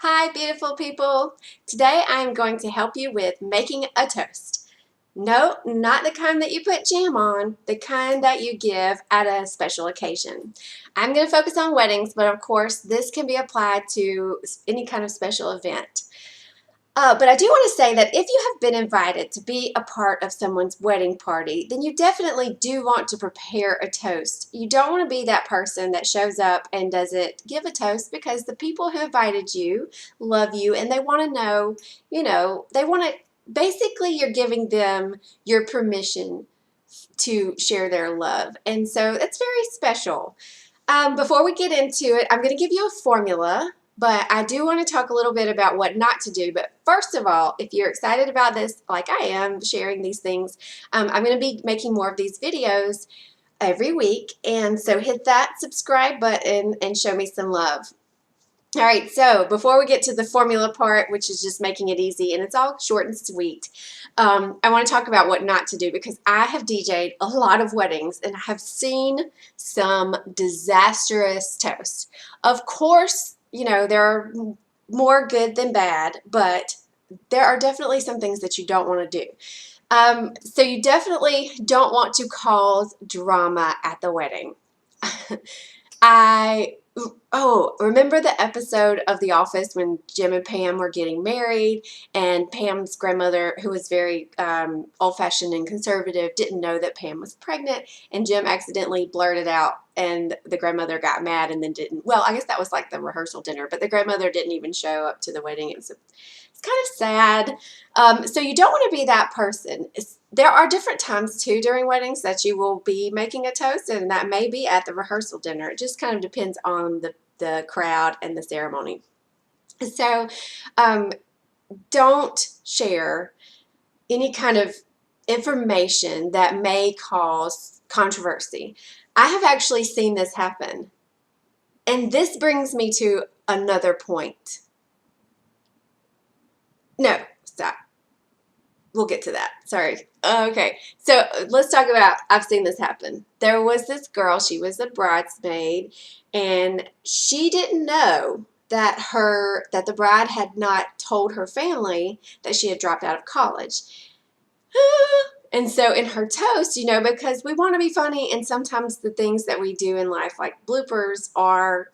Hi, beautiful people. Today I am going to help you with making a toast. No, not the kind that you put jam on, the kind that you give at a special occasion. I'm going to focus on weddings, but of course this can be applied to any kind of special event. But I do want to say that if you have been invited to be a part of someone's wedding party, then you definitely do want to prepare a toast. You don't want to be that person that shows up and doesn't give a toast, because the people who invited you love you and they want to know, they want to, basically you're giving them your permission to share their love. And so it's very special. Before we get into it, I'm going to give you a formula, but I do want to talk a little bit about what not to do. But first of all, if you're excited about this, like I am, sharing these things, I'm going to be making more of these videos every week. And so hit that subscribe button and show me some love. All right, so before we get to the formula part, which is just making it easy, and it's all short and sweet, I want to talk about what not to do, because I have DJ'd a lot of weddings and I have seen some disastrous toasts. Of course, there are more good than bad, but there are definitely some things that you don't want to do. So you definitely don't want to cause drama at the wedding. Remember the episode of The Office when Jim and Pam were getting married, and Pam's grandmother, who was very old-fashioned and conservative, didn't know that Pam was pregnant, and Jim accidentally blurted out, and the grandmother got mad and then didn't. Well, I guess that was like the rehearsal dinner, but the grandmother didn't even show up to the wedding. It's kind of sad. So you don't want to be that person. There are different times too during weddings that you will be making a toast, and that may be at the rehearsal dinner. It just kind of depends on the crowd and the ceremony. So don't share any kind of information that may cause controversy. I have actually seen this happen. And this brings me to another point. No, stop. We'll get to that. Sorry. Okay, so let's talk about, I've seen this happen. There was this girl, she was a bridesmaid, and she didn't know that the bride had not told her family that she had dropped out of college. And so in her toast, because we want to be funny, and sometimes the things that we do in life, like bloopers, are,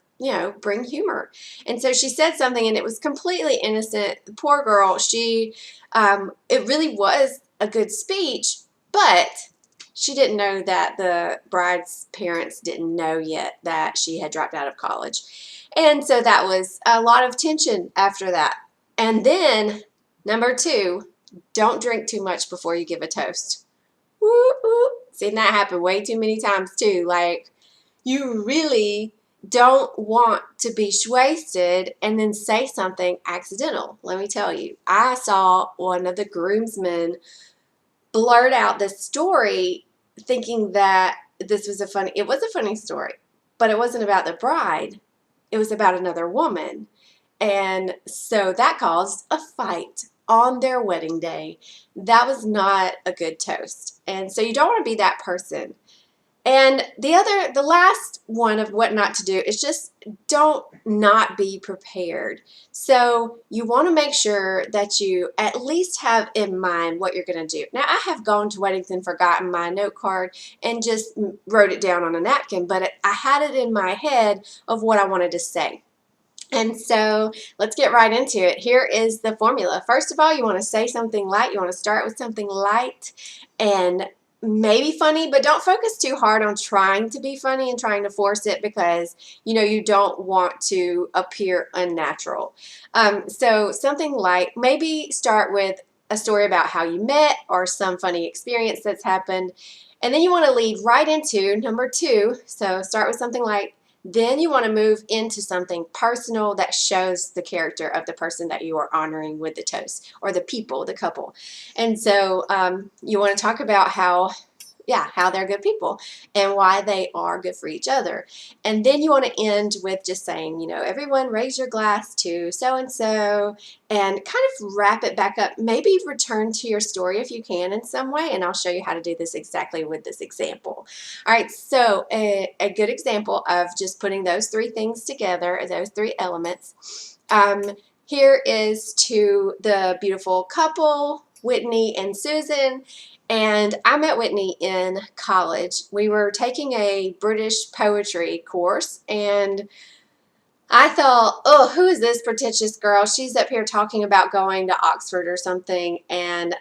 bring humor. And so she said something, and it was completely innocent. The poor girl, it really was a good speech, but she didn't know that the bride's parents didn't know yet that she had dropped out of college. And so that was a lot of tension after that. And then, number 2, don't drink too much before you give a toast. Woo, woo. Seen that happen way too many times too. Like, you really don't want to be wasted and then say something accidental. Let me tell you, I saw one of the groomsmen blurt out this story thinking that it was a funny story, but it wasn't about the bride. It was about another woman. And so that caused a fight on their wedding day. That was not a good toast. And so you don't want to be that person. And the last one of what not to do is just don't not be prepared. So you want to make sure that you at least have in mind what you're going to do. Now, I have gone to weddings and forgotten my note card and just wrote it down on a napkin, but I had it in my head of what I wanted to say. And so let's get right into it. Here is the formula. First of all, you want to say something light. You want to start with something light and maybe funny, but don't focus too hard on trying to be funny and trying to force it, because you don't want to appear unnatural. So something light. Maybe start with a story about how you met or some funny experience that's happened. And then you want to lead right into number 2. So start with something light. Then you want to move into something personal that shows the character of the person that you are honoring with the toast, or the people, the couple. And so you want to talk about how they're good people and why they are good for each other. And then you want to end with just saying, everyone raise your glass to so-and-so, and kind of wrap it back up. Maybe return to your story if you can in some way, and I'll show you how to do this exactly with this example. All right, so a good example of just putting those 3 things together, those 3 elements. here is to the beautiful couple, Whitney and Susan. And I met Whitney in college. We were taking a British poetry course, and I thought, oh, who is this pretentious girl? She's up here talking about going to Oxford or something, and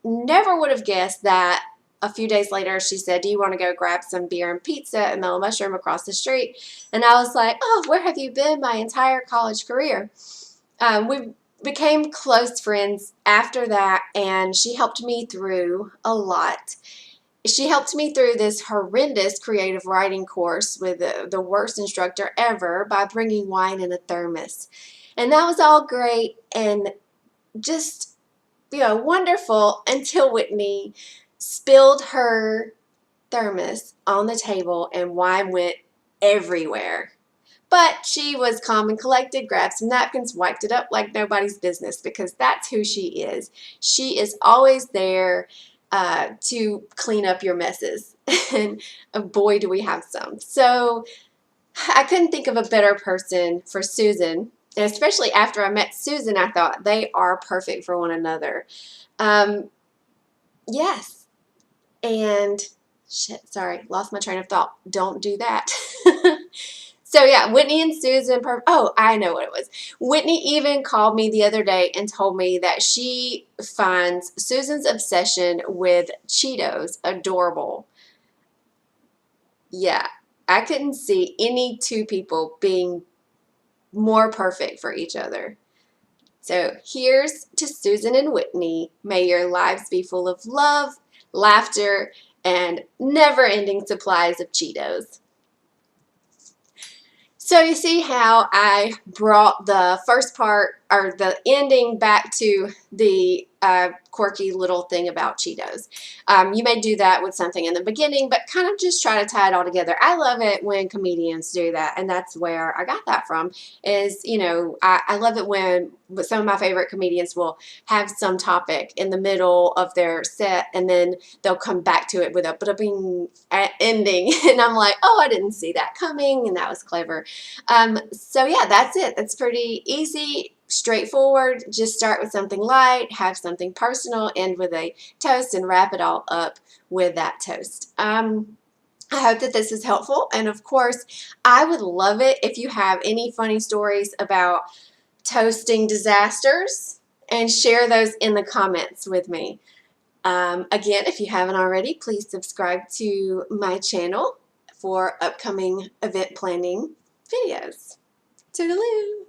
never would have guessed that a few days later she said, do you want to go grab some beer and pizza at Mellow Mushroom across the street? And I was like, oh, where have you been my entire college career? We became close friends after that, and she helped me through a lot. She helped me through this horrendous creative writing course with the worst instructor ever by bringing wine in a thermos. And that was all great and just, wonderful until Whitney spilled her thermos on the table and wine went everywhere. But she was calm and collected, grabbed some napkins, wiped it up like nobody's business, because that's who she is. She is always there to clean up your messes. And boy, do we have some. So I couldn't think of a better person for Susan. And especially after I met Susan, I thought they are perfect for one another. Yes. And shit, sorry, lost my train of thought. Don't do that. So yeah, Whitney and Susan, oh, I know what it was. Whitney even called me the other day and told me that she finds Susan's obsession with Cheetos adorable. Yeah, I couldn't see any two people being more perfect for each other. So here's to Susan and Whitney. May your lives be full of love, laughter, and never-ending supplies of Cheetos. So you see how I brought the first part, or the ending, back to the quirky little thing about Cheetos. You may do that with something in the beginning, but kind of just try to tie it all together. I love it when comedians do that, and that's where I got that from. Is, I love it when some of my favorite comedians will have some topic in the middle of their set, and then they'll come back to it with a ba-da-bing ending, and I'm like, oh, I didn't see that coming, and that was clever. So yeah, that's it. That's pretty easy, straightforward. Just start with something light, have something personal, end with a toast, and wrap it all up with that toast. I hope that this is helpful, and of course, I would love it if you have any funny stories about toasting disasters, and share those in the comments with me. Again, if you haven't already, please subscribe to my channel for upcoming event planning videos. Toodaloo!